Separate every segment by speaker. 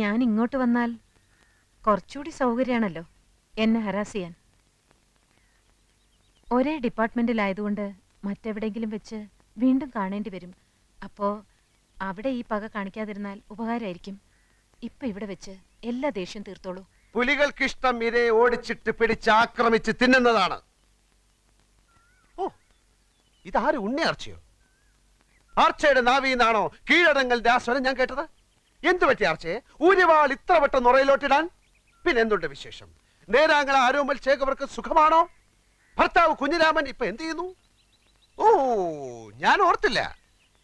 Speaker 1: ഞാൻ ഇങ്ങോട്ട് വന്നാൽ കുറച്ചുകൂടി സൗകര്യമാണല്ലോ എന്നെ ഹരാസ് ചെയ്യാൻ. ഒരേ ഡിപ്പാർട്ട്മെന്റിലായതുകൊണ്ട് മറ്റെവിടെയെങ്കിലും വെച്ച് വീണ്ടും കാണേണ്ടി വരും. അപ്പോ അവിടെ ഈ പക കാണിക്കാതിരുന്നാൽ ഉപകാരമായിരിക്കും. ഇപ്പൊ ഇവിടെ വെച്ച് എല്ലാ ദേഷ്യം തീർത്തോളൂ.
Speaker 2: പുലികൾക്കിഷ്ടം ഇരയെ ഓടിച്ചിട്ട് പിടിച്ച് ആക്രമിച്ച് തിന്നുന്നതാണ്. ഓ, ഇതാര് ഉണ്ണി ആർച്ചയോ? ആർച്ചയുടെ നാവിന്നാണോ കീഴടങ്ങലിന്റെ ആ സ്വരം ഞാൻ കേട്ടത്? എന്തു പറ്റി ആർച്ചയെ ഊരിവാൾ ഇത്ര വട്ടം നുറയിലോട്ടിടാൻ? പിന്നെന്തുണ്ട് വിശേഷം? നേരാങ്ങള ആരോമൽ ചേകവർക്ക് സുഖമാണോ? ഭർത്താവ് കുഞ്ഞിരാമൻ ഇപ്പൊ എന്ത് ചെയ്യുന്നു? ഓ, ഞാൻ ഓർത്തില്ല.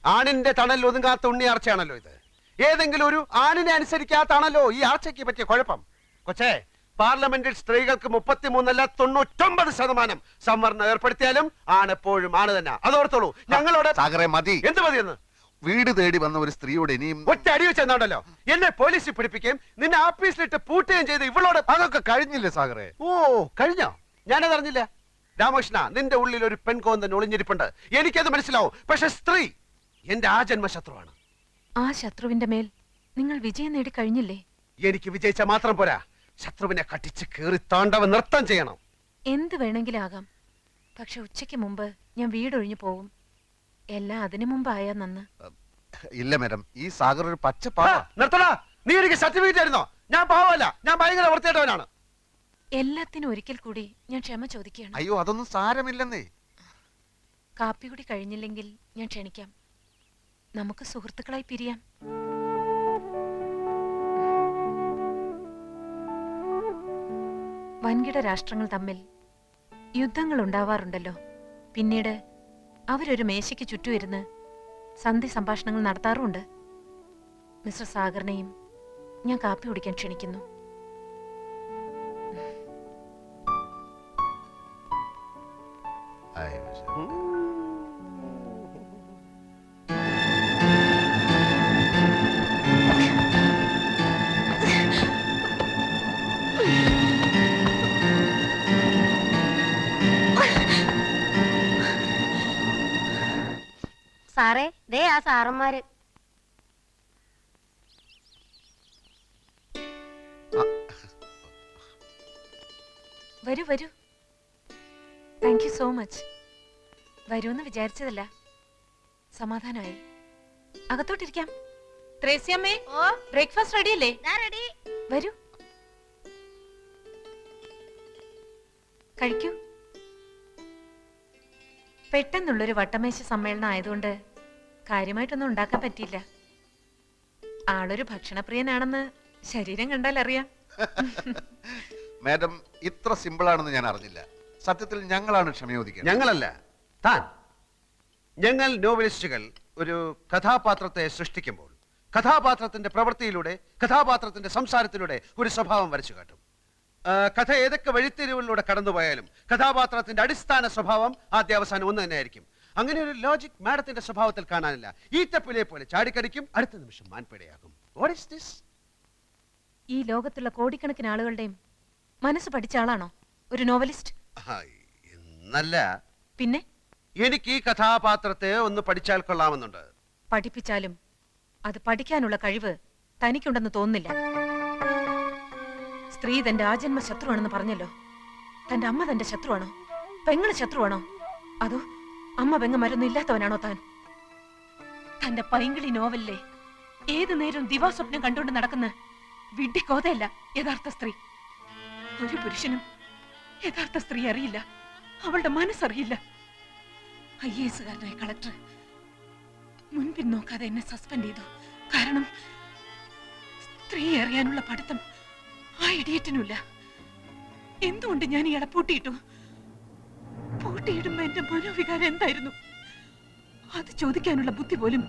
Speaker 2: ആണിന്റെ തണൽ ഒതുങ്ങാത്ത ഉണ്ണി ആർച്ചയാണല്ലോ ഇത്. ഏതെങ്കിലും ഒരു ആണിനെ അനുസരിക്കാത്താണല്ലോ ഈ ആർച്ചയ്ക്ക് പറ്റിയ കുഴപ്പം. കൊച്ചേ, പാർലമെന്റിൽ സ്ത്രീകൾക്ക് 33 99% സംവരണം ഏർപ്പെടുത്തിയാലും ആണെപ്പോഴും ആണ് തന്നെ. അതോർത്തോളൂ. ഞങ്ങളോട്
Speaker 3: മതി.
Speaker 2: എന്ത് മതിയെന്ന്?
Speaker 3: വീട് തേടി വന്ന ഒരു സ്ത്രീയോട് ഇനിയും
Speaker 2: ഒറ്റ അടി വെച്ചെന്നാണല്ലോ എന്നെ പോലീസിൽ പിടിപ്പിക്കുകയും നിന്നെ ആഫീസിലിട്ട് പൂട്ടുകയും ചെയ്ത് ഇവളോട്.
Speaker 3: അതൊക്കെ കഴിഞ്ഞില്ലേ സാഗറെ?
Speaker 2: ഓ, കഴിഞ്ഞോ? ഞാനത് അറിഞ്ഞില്ല. രാമകൃഷ്ണ, നിന്റെ ഉള്ളിൽ ഒരു പെൺകോന്തൻ ഒളിഞ്ഞിരിപ്പുണ്ട്. എനിക്കത് മനസ്സിലാവും. പക്ഷെ സ്ത്രീ എന്റെ ആജന്മ ശത്രുവാണ്.
Speaker 1: ആ ശത്രുവിന്റെ മേൽ നിങ്ങൾ വിജയം നേടി കഴിഞ്ഞില്ലേ?
Speaker 2: എനിക്ക് വിജയിച്ച മാത്രം പോരാ, ശത്രുവിനെ കട്ടിച്ച് കേറി താണ്ടവ നൃത്തം ചെയ്യണം.
Speaker 1: എന്ത് വേണമെങ്കിലും ആകാം. പക്ഷെ ഉച്ചയ്ക്ക് മുമ്പ് ഞാൻ വീടൊഴിഞ്ഞു പോവും. എല്ലാം അതിനു മുമ്പായാ നന്ന്.
Speaker 3: ഇല്ല മാഡം, ഈ സാഗർ ഒരു പച്ച
Speaker 2: നിർത്തടാ. നീ എനിക്ക് സർട്ടിഫിക്കറ്റ് ആയിരുന്നോ? ഞാൻ പാവല്ല, ഞാൻ ഭയങ്കര വൃത്തിയായിട്ടവനാണ്.
Speaker 1: എല്ലാത്തിനും ഒരിക്കൽ കൂടി ഞാൻ ക്ഷമ ചോദിക്കുകയാണ്.
Speaker 3: അയ്യോ, അതൊന്നും സാരമില്ലെന്നേ.
Speaker 1: കാപ്പി കൂടി കഴിഞ്ഞില്ലെങ്കിൽ ഞാൻ ക്ഷണിക്കാം. നമുക്ക് സുഹൃത്തുക്കളായി പിരിയാം. വൻകിട രാഷ്ട്രങ്ങൾ തമ്മിൽ യുദ്ധങ്ങൾ ഉണ്ടാവാറുണ്ടല്ലോ. പിന്നീട് അവരൊരു മേശയ്ക്ക് ചുറ്റുമിരുന്ന് സന്ധി സംഭാഷണങ്ങൾ നടത്താറുമുണ്ട്. മിസ്റ്റർ സാഗറിനെയും ഞാൻ കാപ്പി കുടിക്കാൻ ക്ഷണിക്കുന്നു.
Speaker 4: സാറേ, ദേ ആ സാറന്മാര്.
Speaker 1: വരൂ വരൂ. Thank you so much. വരുമെന്ന് വിചാരിച്ചതല്ല. സമാധാനമായി. അകത്തോട്ടിരിക്കാം. ത്രേസ്യമ്മേ, ബ്രേക്ക്ഫാസ്റ്റ് റെഡിയല്ലേ? വരൂ, കഴിക്കൂ. പെട്ടെന്നുള്ളൊരു വട്ടമേശ സമ്മേളനം ആയതുകൊണ്ട് കാര്യമായിട്ടൊന്നും ഉണ്ടാക്കാൻ പറ്റിയില്ല. ആളൊരു ഭക്ഷണപ്രിയനാണെന്ന് ശരീരം കണ്ടാൽ അറിയാം.
Speaker 3: മാഡം, ഇത്ര സിമ്പിൾ ആണെന്ന് ഞാൻ അറിഞ്ഞില്ല. സത്യത്തിൽ ഞങ്ങളാണ് ക്ഷമയോദിക്കുന്നത്.
Speaker 2: ഞങ്ങളല്ല, താൻ. ഞങ്ങൾ നോവലിസ്റ്റുകൾ ഒരു കഥാപാത്രത്തെ സൃഷ്ടിക്കുമ്പോൾ കഥാപാത്രത്തിന്റെ പ്രവൃത്തിയിലൂടെ, കഥാപാത്രത്തിന്റെ സംസാരത്തിലൂടെ ഒരു സ്വഭാവം വരച്ചു കാട്ടും. കഥ ഏതൊക്കെ വഴിത്തിരിവുകളിലൂടെ കടന്നുപോയാലും കഥാപാത്രത്തിന്റെ അടിസ്ഥാന സ്വഭാവം ആദ്യാവസാനം ഒന്ന് തന്നെയായിരിക്കും. അങ്ങനെ ഒരു ലോജിക് മാഡത്തിന്റെ സ്വഭാവത്തിൽ കാണാനില്ല. ഈറ്റപ്പിലെ പോലെ ചാടിക്കടിക്കും, അടുത്ത നിമിഷം മാൻപേടയാകും. What is this?
Speaker 1: ഈ ലോകത്തുള്ള കോടിക്കണക്കിന് ആളുകളുടെയും മനസ്സ് പഠിച്ച ആളാണോ ഒരു നോവലിസ്റ്റ്?
Speaker 2: എന്നല്ല,
Speaker 1: പിന്നെ
Speaker 2: എനിക്ക് ഈ കഥാപാത്രത്തെ ഒന്ന് പഠിച്ചാൽ കൊള്ളാമെന്നുണ്ട്.
Speaker 1: പഠിപ്പിച്ചാലും അത് പഠിക്കാനുള്ള കഴിവ് തനിക്കുണ്ടെന്ന് തോന്നുന്നില്ല. സ്ത്രീ തന്റെ ആജന്മ ശത്രുവാണെന്ന് പറഞ്ഞല്ലോ. തന്റെ അമ്മ തന്റെ ശത്രുവാണോ? പെങ്ങള് ശത്രുവാണോ? അതോ അമ്മ പെങ്ങന്മാരൊന്നും ഇല്ലാത്തവനാണോ താൻ? തന്റെ പൈങ്കിളി നോവലിലെ ഏതു നേരവും ദിവാസ്വപ്നം കണ്ടുകൊണ്ട് നടക്കുന്ന വിഡ്ഢിക്കോതയല്ല യഥാർത്ഥ സ്ത്രീ. ഒരു പുരുഷനും യഥാർത്ഥ സ്ത്രീ അറിയില്ല, അവളുടെ മനസ്സറിയില്ല. IAS കാരനായ കളക്ടർ മുൻപിൽ നോക്കാതെ എന്നെ സസ്പെൻഡ് ചെയ്തു. കാരണം സ്ത്രീ അറിയാനുള്ള പഠിത്തം ആ ഇഡിയറ്റിനുമില്ല. എന്തുകൊണ്ട് ഞാൻ ഇയാളെ പൂട്ടിയിട്ടു? പൂട്ടിയിടുമ്പോ എന്റെ മനോവികാരം എന്തായിരുന്നു? അത് ചോദിക്കാനുള്ള ബുദ്ധി പോലും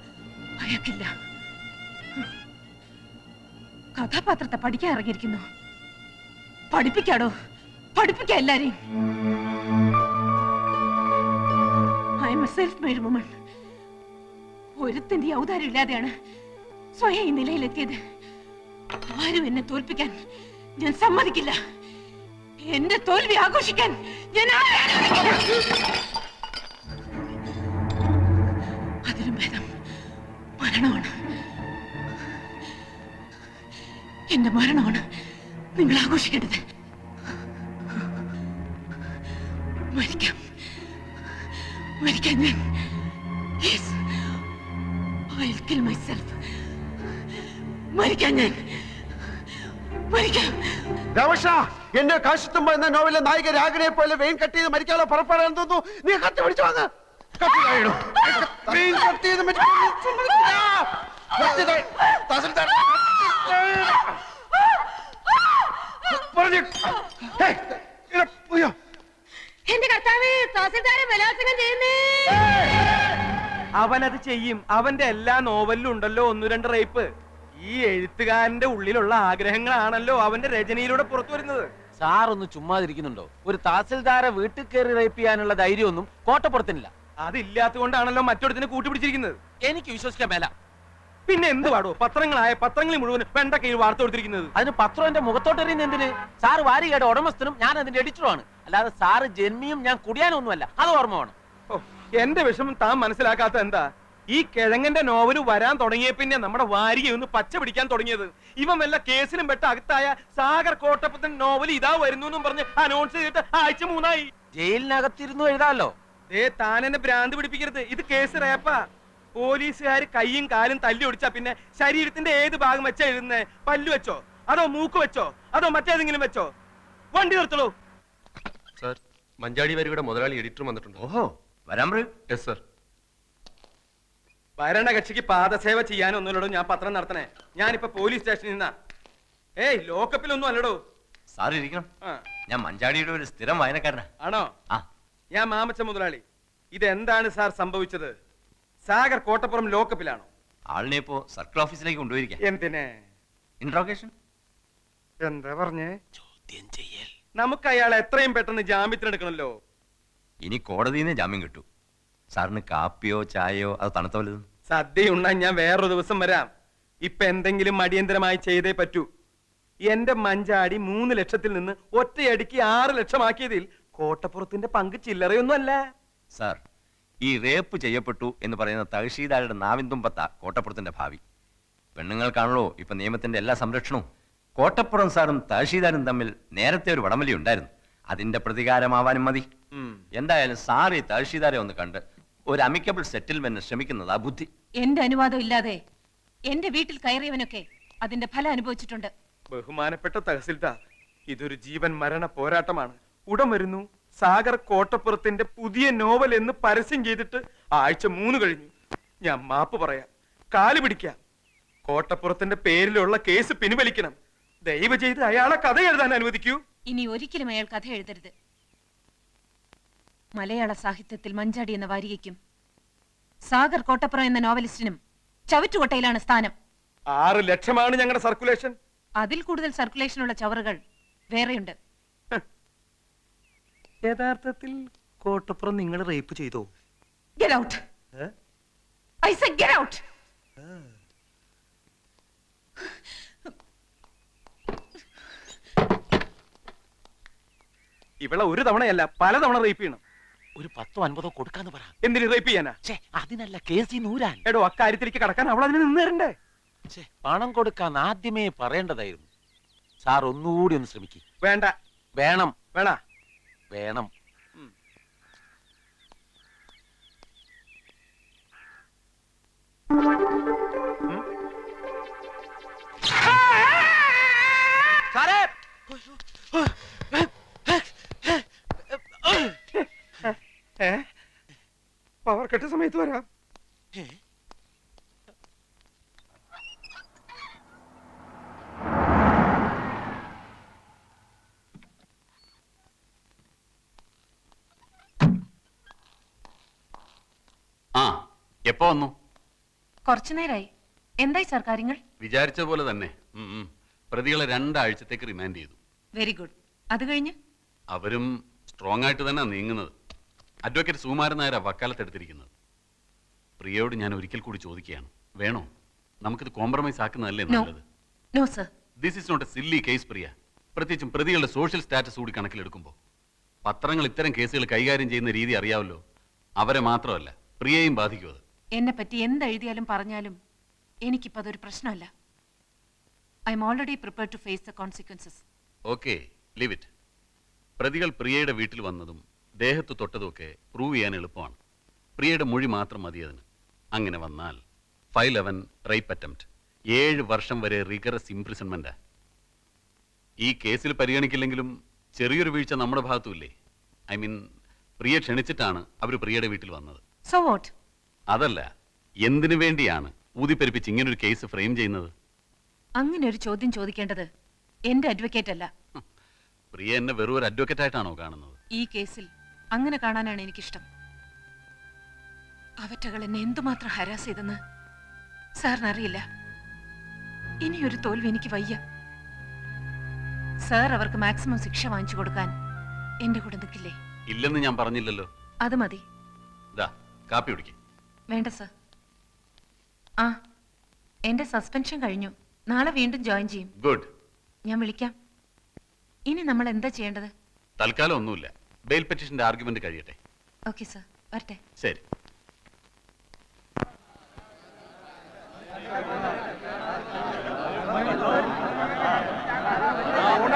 Speaker 1: അയാൾക്കില്ല. കഥാപാത്രത്തെ പഠിക്കാൻ ഇറങ്ങിയിരിക്കുന്നു. പഠിപ്പിക്കാടോ, പഠിപ്പിക്കാം എല്ലാരെയും. I'm a self made woman. ഒരുത്തിന്റെ ഔദാര്യം ഇല്ലാതെയാണ് സ്വയം ഈ നിലയിലെത്തിയത്. ആരും എന്നെ തോൽപ്പിക്കാൻ ഞാൻ സമ്മതിക്കില്ല. എന്റെ തോൽവി ആഘോഷിക്കാൻ ഞാൻ അതിലും ഭേദം മരണമാണ്. എന്റെ മരണമാണ് നിങ്ങൾ ആഘോഷിക്കേണ്ടത്. മരിക്കാം, മരിക്കാൻ ഞാൻ. Yes, I'll kill myself. മരിക്കാൻ ഞാൻ, മരിക്കാം.
Speaker 2: രമേശ, എന്റെ കാശത്തുമ്പ എന്ന നോവലിലെ നായിക രാഗിനെ പോലെ വെയിൻ കട്ട് ചെയ്ത് മരിക്കാനുള്ള പുറപ്പെടാൻ തോന്നുന്നു. നീ കത്തി പിടിച്ചു വാങ്ങ.
Speaker 1: എന്റെ കർത്താവേ, തഹസിൽദാരെ ബലാത്സംഗം ചെയ്യുന്നേ.
Speaker 4: അവനത് ചെയ്യും. അവന്റെ എല്ലാ നോവലിലും ഉണ്ടല്ലോ 1-2 റേപ്പ്. ഈ എഴുത്തുകാരന്റെ ഉള്ളിലുള്ള ആഗ്രഹങ്ങളാണല്ലോ അവന്റെ രചനയിലൂടെ പുറത്തു വരുന്നത്.
Speaker 5: സാറൊന്ന് ചുമ്മാതിരിക്കുന്നുണ്ടോ? ഒരു തഹസിൽദാരെ വീട്ടിൽ കയറി റേപ്പ് ചെയ്യാനുള്ള ധൈര്യമൊന്നും കോട്ടപ്പുറത്തിനില്ല.
Speaker 4: അതില്ലാത്തതുകൊണ്ടാണല്ലോ മറ്റൊരുത്തിന് കൂട്ടുപിടിച്ചിരിക്കുന്നത്.
Speaker 5: എനിക്ക് വിശ്വസിക്കാൻ മേല.
Speaker 4: പിന്നെ എന്ത് പാടോ? പത്രങ്ങളിൽ മുഴുവൻ വെണ്ട കീഴ് വാർത്ത കൊടുത്തിരിക്കുന്നത്.
Speaker 5: അതിന് പത്രം എന്റെ മുഖത്തോട്ട് എറിയുന്ന എന്തിന്? സാറ് വാരികയുടെ ഉടമസ്ഥനും ഞാൻ അതിന്റെ എഡിറ്ററുമാണ്. അല്ലാതെ സാറ് ജന്മിയും ഞാൻ കുടിയാനൊന്നുമല്ല. അത് ഓർമ്മ വേണം.
Speaker 4: എന്റെ വിഷമം താൻ മനസ്സിലാക്കാത്ത എന്താ? ഈ കിഴങ്ങന്റെ നോവല് വരാൻ തുടങ്ങിയ പിന്നെ നമ്മുടെ വാരികയൊന്ന് പച്ച പിടിക്കാൻ തുടങ്ങിയത്. ഇവൻ വല്ല കേസിലും പെട്ട അകത്തായ സാഗർ കോട്ടപ്പത്തൻ നോവൽ ഇതാ വരുന്നു എന്നും പറഞ്ഞ് അനൗൺസ് ചെയ്തിട്ട് ആഴ്ച 3
Speaker 5: ജയിലിനകത്തിരുന്നു എഴുതാമല്ലോ.
Speaker 4: താൻ എന്നെ ഭ്രാന്ത് പിടിപ്പിക്കരുത്. ഇത് കേസ് റേപ്പാ. പോലീസുകാർ കൈയും കാലും തല്ലി ഒടിച്ചാ പിന്നെ ശരീരത്തിന്റെ ഏത് ഭാഗം വെച്ചാ എഴുതുന്നേ? പല്ലു വെച്ചോ, അതോ മൂക്ക് വെച്ചോ, അതോ മറ്റേതെങ്കിലും വെച്ചോ? വണ്ടി നിർത്തളൂ.
Speaker 6: സർ, മഞ്ചാടി വരിയുടെ മുതലാളി എഡിറ്റർ വന്നിട്ടുണ്ട്.
Speaker 3: ഓഹോ, വരാൻ പറയൂ.
Speaker 6: Yes sir.
Speaker 4: ഭരണകക്ഷിക്ക് പാദസേവ ചെയ്യാനൊന്നുമില്ലടോ ഞാൻ പത്രം നടത്തണേ. ഞാനിപ്പോ പോലീസ് സ്റ്റേഷനിൽ നിന്നാ. ലോക്കപ്പിലൊന്നും അല്ലടോ.
Speaker 3: സാർ ഇരിക്കണം.
Speaker 4: ആ,
Speaker 3: ഞാൻ മഞ്ചാടിയുടെ ഒരു സ്ഥിരം വായനക്കാരനാ.
Speaker 4: ആണോ?
Speaker 3: ആ,
Speaker 4: ഞാൻ മാമച്ച മുതലാളി. ഇതെന്താണ് സാർ സംഭവിച്ചത്? സാഗർ കോട്ടപ്പുറം ലോക്കപ്പിലാണോ?
Speaker 3: ആളിനെ ഇപ്പോ സർക്കിൾ ഓഫീസിലേക്ക് കൊണ്ടുപോയിരിക്കാം.
Speaker 4: എന്തിനെ?
Speaker 3: ഇൻട്രോഗേഷൻ.
Speaker 4: എന്താ പറഞ്ഞേ?
Speaker 5: ചോദ്യം ചെയ്യൽ.
Speaker 4: നമുക്ക് അയാളെ എത്രയും പെട്ടെന്ന് ജാമ്യത്തിനെടുക്കണല്ലോ.
Speaker 3: ഇനി കോടതിയിൽ നിന്ന് ജാമ്യം കിട്ടൂ. സാറിന് കാപ്പിയോ ചായയോ അത് തണുത്ത വലുതും?
Speaker 4: സദ്യ ഉണ്ണാൻ ഞാൻ വേറൊരു ദിവസം വരാം. ഇപ്പൊ എന്തെങ്കിലും അടിയന്തരമായി ചെയ്തേ പറ്റൂ. എന്റെ മഞ്ചാടി 3 ലക്ഷത്തിൽ നിന്ന് ഒറ്റയടിക്ക് 6 ലക്ഷമാക്കിയതിൽ കോട്ടപ്പുറത്തിന്റെ പങ്ക് ചില്ലറയൊന്നും അല്ല.
Speaker 3: സാർ, ഈ റേപ്പ് ചെയ്യപ്പെട്ടു എന്ന് പറയുന്ന തഹസീൽദാരുടെ നാവിൻതുമ്പത്ത കോട്ടപ്പുറത്തിന്റെ ഭാവി. പെണ്ണുങ്ങൾക്കാണല്ലോ ഇപ്പൊ നിയമത്തിന്റെ എല്ലാ സംരക്ഷണവും. കോട്ടപ്പുറം സാറും തഹസീൽദാരും തമ്മിൽ നേരത്തെ ഒരു വടംവലി ഉണ്ടായിരുന്നു. അതിന്റെ പ്രതികാരമാവാനും മതി. എന്തായാലും സാർ ഈ തഹസീൽദാരെ ഒന്ന് കണ്ട് ഒരു അമിക്കബിൾ സെറ്റിൽമെന്റ് ശ്രമിക്കുന്നതാ ബുദ്ധി.
Speaker 1: എന്റെ അനുവാദം ഇല്ലാതെ എന്റെ വീട്ടിൽ കയറിയവനൊക്കെ അതിന്റെ ഫലം അനുഭവിച്ചിട്ടുണ്ട്.
Speaker 4: ബഹുമാനപ്പെട്ട തഹസിൽദാർ, ഇതൊരു ജീവൻ മരണ പോരാട്ടമാണ്. ഉടൻ വരുന്നു. സാഗർ കോട്ടപ്പുറത്തിന്റെ പുതിയ നോവൽ എന്ന് പരസ്യം ചെയ്തിട്ട് ആഴ്ച 3 കഴിഞ്ഞു. ഞാൻ മാപ്പ് പറയാം, കാല് പിടിക്കാം. കോട്ടപ്പുറത്തിന്റെ പേരിലുള്ള കേസ് പിൻവലിക്കണം. ദയവ് ചെയ്ത് അയാളെ കഥ എഴുതാൻ അനുവദിക്കൂ.
Speaker 1: ഇനി ഒരിക്കലും അയാൾ കഥ എഴുതരുത്. മലയാള സാഹിത്യത്തിൽ മഞ്ചാടി എന്ന വാരികയ്ക്കും സാഗർ കോട്ടപ്പുറം എന്ന നോവലിസ്റ്റിനും ചവറ്റുകൊട്ടയിലാണ് സ്ഥാനം.
Speaker 4: 6 ലക്ഷമാണ് ഞങ്ങളുടെ സർക്കുലേഷൻ.
Speaker 1: അതിൽ കൂടുതൽ സർക്കുലേഷനുള്ള ചവറുകൾ വേറെയുണ്ട്.
Speaker 4: യഥാർത്ഥത്തിൽ കോട്ടപ്പുറം നിങ്ങൾ റേപ്പ് ചെയ്തോ?
Speaker 1: Get out. I said get out.
Speaker 4: ഇവളെ ഒരു തവണയല്ല പലതവണ റേപ്പ് ചെയ്യണം.
Speaker 5: ഒരു 10-50 കൊടുക്കാന്ന് പറ.
Speaker 4: എന്തിന് റേപ്പ് ചെയ്യാനാ?
Speaker 5: അതിനല്ല കേസി നൂരാൻ.
Speaker 4: എടോ, അക്കാര്യത്തിലേക്ക് കടക്കാൻ അവൾ അതിന് നിന്ന് തരണ്ടേ?
Speaker 5: പണം കൊടുക്കാൻ ആദ്യമേ പറയേണ്ടതായിരുന്നു. സാർ ഒന്നുകൂടി ഒന്ന് ശ്രമിക്കും.
Speaker 4: വേണ്ട.
Speaker 5: വേണം.
Speaker 4: വേണ?
Speaker 5: വേണം. സാറേ,
Speaker 4: പവർ കട്ട് സമയത്ത് വരാം.
Speaker 7: ആ, എപ്പോ വന്നു?
Speaker 1: കുറച്ചു നേരായി. എന്തായി സാർ കാര്യങ്ങൾ?
Speaker 7: വിചാരിച്ച പോലെ തന്നെ. പ്രതികളെ 2 ആഴ്ചത്തേക്ക് റിമാൻഡ് ചെയ്തു.
Speaker 1: Very good. അത് കഴിഞ്ഞ്
Speaker 7: അവരും സ്ട്രോങ് ആയിട്ട് തന്നെ നീങ്ങുന്നത്. അഡ്വക്കേറ്റ് സുകുമാരൻ നായരാ വക്കാലത്തെടുത്തിരിക്കുന്നത്. പ്രിയയോട് ഞാൻ ഒരിക്കൽ കൂടി ചോദിക്കുകയാണ്, വേണോ? നമുക്കിത് കോംപ്രമൈസ് ആക്കുന്നതല്ലേ നല്ലത്?
Speaker 1: No sir.
Speaker 7: This is not a silly case Priya. പ്രത്യേകിച്ചും പ്രതികളുടെ സോഷ്യൽ സ്റ്റാറ്റസ് കൂടി കണക്കിലെടുക്കുമ്പോൾ. പത്രങ്ങൾ ഇത്തരം കേസുകൾ കൈകാര്യം ചെയ്യുന്ന രീതി അറിയാമല്ലോ. അവരെ മാത്രമല്ല, പ്രിയയും ബാധിക്കും അത്.
Speaker 1: എന്നെ പറ്റി എന്തെഴുതിയാലും പറഞ്ഞാലും എനിക്കിപ്പോ അതൊരു പ്രശ്നമല്ല. I'm already prepared to face the consequences.
Speaker 7: Okay, leave it. പ്രതികൾ പ്രിയയുടെ വീട്ടിൽ വന്നതും ദേഹത്ത് തൊട്ടതുമൊക്കെ പ്രൂവ് ചെയ്യാൻ എളുപ്പമാണ്. പ്രിയയുടെ മൊഴി മാത്രം മതി അതിന്. അങ്ങനെ വന്നാൽ 511 റേപ്പ് അറ്റംപ്റ്റ്, 7 വർഷം വരെ റിഗറസ് ഇംപ്രിസൺമെന്റാ. ഈ കേസിൽ പരിഗണിക്കില്ലെങ്കിലും ചെറിയൊരു വീഴ്ച നമ്മുടെ ഭാഗത്തുമില്ലേ? ഐ മീൻ, പ്രിയ ക്ഷണിച്ചിട്ടാണ് അവർ പ്രിയയുടെ വീട്ടിൽ വന്നത്.
Speaker 1: So what?
Speaker 7: അതല്ല, എന്തിനു വേണ്ടിയാണ് ഊതിപ്പെരുപ്പിച്ച് ഇങ്ങനൊരു കേസ് ഫ്രെയിം ചെയ്യുന്നത്?
Speaker 1: അങ്ങനെ ഒരു ചോദ്യം ചോദിക്കേണ്ടത് എന്റെ അഡ്വക്കേറ്റ് അല്ല.
Speaker 7: പ്രിയ എന്നെ വെറും ഒരു അഡ്വക്കേറ്റ് ആയിട്ടാണോ കാണുന്നത്?
Speaker 1: ഈ കേസിൽ അങ്ങനെ കാണാനാണ് എനിക്കിഷ്ടം. അവറ്റകൾ എന്നെ എന്തുമാത്രം ഹരാസ് ചെയ്തെന്ന് സാറിനറിയില്ല. ഇനിയൊരു തോൽവി എനിക്ക് വയ്യ. സാർ അവർക്ക് മാക്സിമം ശിക്ഷ വാങ്ങിച്ചു കൊടുക്കാൻ എന്റെ കൂടെ നിൽക്കില്ലേ?
Speaker 7: ഇല്ലെന്ന് ഞാൻ പറഞ്ഞില്ലല്ലോ.
Speaker 1: അത് മതി.
Speaker 7: ദാ കാപ്പി കുടിക്ക്.
Speaker 1: വേണ്ട സർ. ആ, എന്റെ സസ്പെൻഷൻ കഴിഞ്ഞു. നാളെ വീണ്ടും ജോയിൻ ചെയ്യും.
Speaker 7: ഗുഡ്.
Speaker 1: ഞാൻ വിളിക്കാം. ഇനി നമ്മൾ എന്താ ചെയ്യേണ്ടത്?
Speaker 7: തൽക്കാലം ഒന്നുമില്ല. ബെയിൽ പെറ്റീഷന്റെ ആർഗ്യുമെന്റ് കഴിയട്ടെ.
Speaker 1: ഓക്കെ സർ, വരട്ടെ.
Speaker 7: ശരി.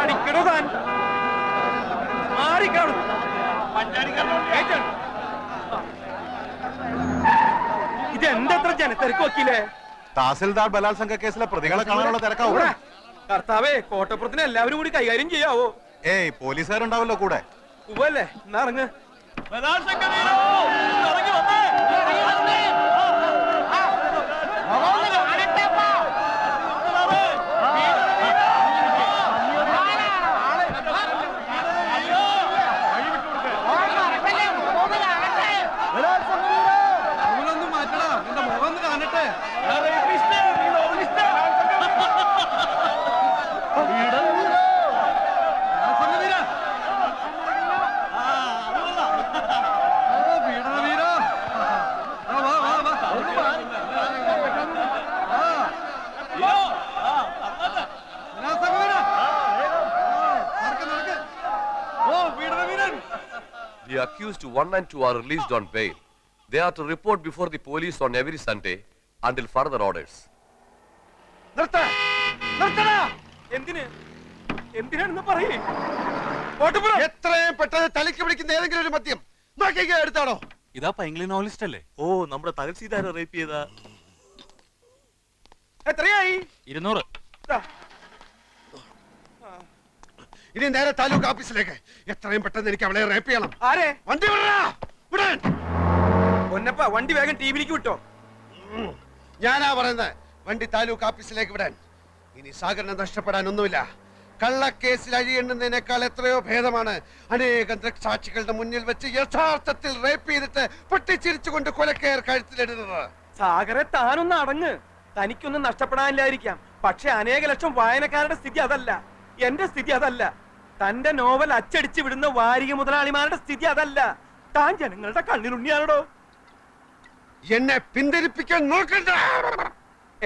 Speaker 4: അടിക്കണോ താൻ? മാറിക്കാണു. ഇതെന്തത്ര ജനത്തിരക്ക് വക്കീലേ?
Speaker 2: തഹസിൽദാർ ബലാത്സംഗ കേസിലെ പ്രതികളെ കാണാനുള്ള തിരക്കാവൂ.
Speaker 4: കർത്താവേ, കോട്ടപ്പുറത്തിന് എല്ലാവരും കൂടി കൈകാര്യം ചെയ്യാവോ?
Speaker 2: ഏയ്, പോലീസുകാരുണ്ടാവല്ലോ കൂടെ.
Speaker 4: ഉവ്വല്ലേ, എന്നാ ഇറങ്ങ്.
Speaker 6: The accused 1 and 2 are released on bail. They are to report before the police on every Sunday until further orders.
Speaker 4: എന്തിനാണെന്ന് പറയേ.
Speaker 2: എത്രയും പെട്ടെന്ന് തലയ്ക്ക് പിടിക്കുന്ന ഏതെങ്കിലും ഒരു മദ്യം നോക്കിക്കോ, എടുത്താണോ?
Speaker 8: ഇതാ പൈങ്കിളി നോവലിസ്റ്റ് അല്ലേ?
Speaker 6: ഓ, നമ്മുടെ തഹസിൽദാരെ റേപ്പ് ചെയ്ത.
Speaker 4: എത്രയായി?
Speaker 8: 200.
Speaker 2: ഇനി നേരെ താലൂക്ക് ഓഫീസിലേക്ക്. എത്രയും പെട്ടെന്ന് എനിക്ക് അവളെ റേപ്പ് ചെയ്യണം.
Speaker 4: ആരെ?
Speaker 2: വണ്ടി വിടാൻ.
Speaker 4: പൊന്നപ്പ, വണ്ടി വേഗം ടിവിയിലേക്ക് വിട്ടോ.
Speaker 2: ഞാനാ പറയുന്നത്, വണ്ടി താലൂക്ക് ഓഫീസിലേക്ക് വിടാൻ. ഇനി സാഗറിനെ നഷ്ടപ്പെടാൻ ഒന്നുമില്ല. കള്ളക്കേസിൽ അഴിയെണ്ണുന്നതിനേക്കാൾ എത്രയോ ഭേദമാണ് അനേകം ദൃക്സാക്ഷികളുടെ മുന്നിൽ വെച്ച് യഥാർത്ഥത്തിൽ റേപ്പ് ചെയ്തിട്ട് പൊട്ടിച്ചിരിച്ചുകൊണ്ട് കൊലക്കയർ കഴുത്തിലിടുന്നത്.
Speaker 4: സാഗറെ, താനൊന്ന് അടങ്ങ്. തനിക്കൊന്നും നഷ്ടപ്പെടാനില്ലായിരിക്കാം, പക്ഷെ അനേക ലക്ഷം വായനക്കാരുടെ സ്ഥിതി അതല്ല. എന്റെ സ്ഥിതി അതല്ല. തന്റെ നോവൽ അച്ചടിച്ചു വിടുന്ന വാരിക മുതലാളിമാരുടെ സ്ഥിതി അതല്ല. താൻ ജനങ്ങളുടെ കണ്ണിലുണ്ണിയാണോ?
Speaker 2: എന്നെ പിന്തിരിപ്പിക്കാൻ നോക്കണ്ട.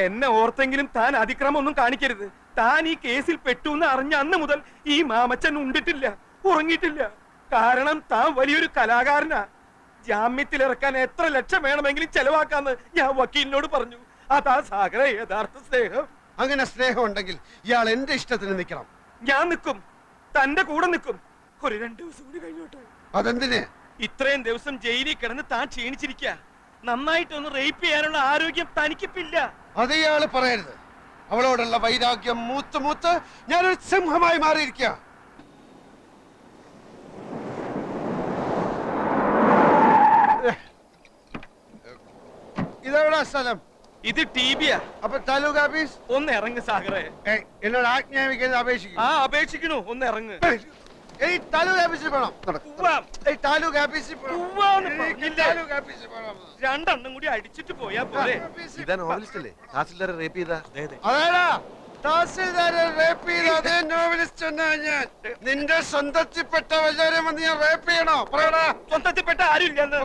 Speaker 4: എന്നെ ഓർത്തെങ്കിലും താൻ അതിക്രമം ഒന്നും കാണിക്കരുത്. താൻ ഈ കേസിൽ പെട്ടു എന്ന് അറിഞ്ഞ അന്ന് മുതൽ ഈ മാമച്ചൻ ഉണ്ടിട്ടില്ല, ഉറങ്ങിയിട്ടില്ല. കാരണം താൻ വലിയൊരു കലാകാരനാ. ജാമ്യത്തിലിറക്കാൻ എത്ര ലക്ഷം വേണമെങ്കിലും ചെലവാക്കാന്ന് ഞാൻ വക്കീലിനോട് പറഞ്ഞു. അതാ സാഗര യഥാർത്ഥ സ്നേഹം.
Speaker 2: അങ്ങനെ സ്നേഹം ഉണ്ടെങ്കിൽ ഇയാൾ എന്റെ ഇഷ്ടത്തിന് നിൽക്കണം.
Speaker 4: ഞാൻ നിൽക്കും, തന്റെ കൂടെ നിൽക്കും. ഒരു 2 ദിവസം കൂടി കഴിഞ്ഞോട്ടെ.
Speaker 2: അതെന്തിന്?
Speaker 4: ഇത്രയും ദിവസം ജയിലിൽ കിടന്ന് താൻ ക്ഷീണിച്ചിരിക്കുക. നന്നായിട്ടൊന്ന് റേപ്പ് ചെയ്യാനുള്ള ആരോഗ്യം തനിക്കിപ്പില്ല.
Speaker 2: അത് ഇയാള് പറയരുത്. അവളോടുള്ള വൈരാഗ്യം മൂത്ത് മൂത്ത് ഞാനൊരു സിംഹമായി മാറിയിരിക്കുക. ഇതെവിടാ സ്ഥലം?
Speaker 4: ഇത് ടിബിയാ.
Speaker 2: അപ്പൊ താലൂക്ക് ഓഫീസ്?
Speaker 4: ഒന്ന് ഇറങ്ങ് സാഗറെ.
Speaker 2: എന്നോട് ആജ്ഞാപിക്കുന്നത് അപേക്ഷിക്കും.
Speaker 4: ആ, അപേക്ഷിക്കണു. ഒന്ന് ഇറങ്ങ്.
Speaker 2: താലൂക്ക് ഓഫീസിൽ പോണം. താലൂക്ക് ഓഫീസിൽ
Speaker 4: രണ്ടെണ്ണം കൂടി അടിച്ചിട്ട് പോയാ പോരെ.
Speaker 2: ഇതാ നോവലിസ്റ്റ് അല്ലേ തഹസിൽദാരെ റേപ്പ് ചെയ്ത? അതേടാ, തഹസിൽദാരെ റേപ്പ് ചെയ്ത അതേ നോവലിസ്റ്റ് എന്നാ ഞാൻ. നിന്റെ സ്വന്തത്തിൽപ്പെട്ട വല്ലവരെ വന്ന് ഞാൻ റേപ്പ് ചെയ്യണോ? പറയടാ.
Speaker 4: സ്വന്തത്തിൽപ്പെട്ട ആരും ഇല്ലെന്ന്.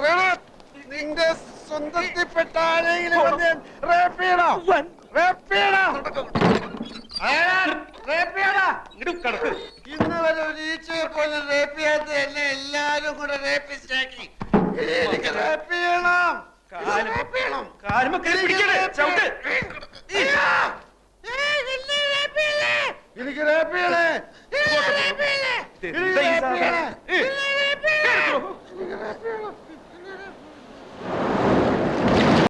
Speaker 2: നിന്റെ സ്വന്തത്തിൽപ്പെട്ട ആരെങ്കിലും വന്ന് ഞാൻ റേപ്പ് ചെയ്യണോ? റേപ്പ് ചെയ്യണോ? ഇന്ന് വരെ ഒരു ഈച്ചയെ പോലെ റേപ്പ് ചെയ്യാത്ത എന്നെ എല്ലാരും കൂടെ റേപ്പിസ്റ്റാക്കി. എനിക്ക് റേപ്പ് ചെയ്യണം.
Speaker 4: കാലുമൊക്കെ പിടിക്കണേ. ചവിട്ട്.
Speaker 2: റേപ്പ് എനിക്ക് rape ചെയ്യണേ.
Speaker 4: എന്താ ഈ സാധനം?